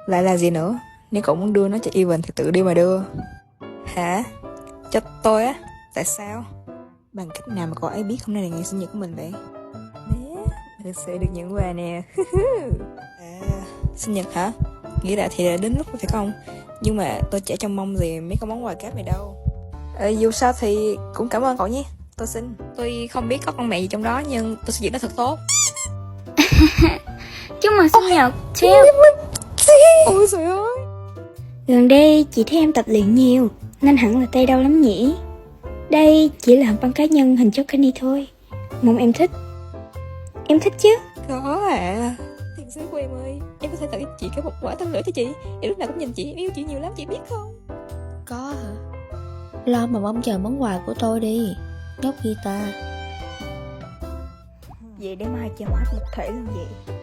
Lại là gì nữa? Nếu cậu muốn đưa nó cho Evan thì tự đi mà đưa. Hả? Cho tôi á? Tại sao? Bằng cách nào mà cậu ấy biết hôm nay là ngày sinh nhật của mình vậy? Bé, mình thực sự được nhận quà nè. À, sinh nhật hả? Nghĩ lại thì đã đến lúc rồi phải không? Nhưng mà tôi chả trông mong gì mấy cái món quà cáp này đâu. Dù sao thì cũng cảm ơn cậu nhé. Tôi xin. Tôi không biết có con mẹ gì trong đó nhưng tôi sẽ giữ nó thật tốt. Chúc mừng sinh nhật Treo. Ôi trời ơi. Gần đây chị thấy em tập luyện nhiều nên hẳn là tay đau lắm nhỉ. Đây chỉ là băng cá nhân hình chó Kenny thôi. Mong em thích. Em thích chứ? Có à. Tiền sứ của em ơi, em có thể tặng cho chị cái một quả tên lửa cho chị. Em lúc nào cũng nhìn chị, em yêu chị nhiều lắm, chị biết không? Có hả? Lo mà mong chờ món quà của tôi đi, nhóc guitar. Vậy để mai chờ hết một thể luôn vậy.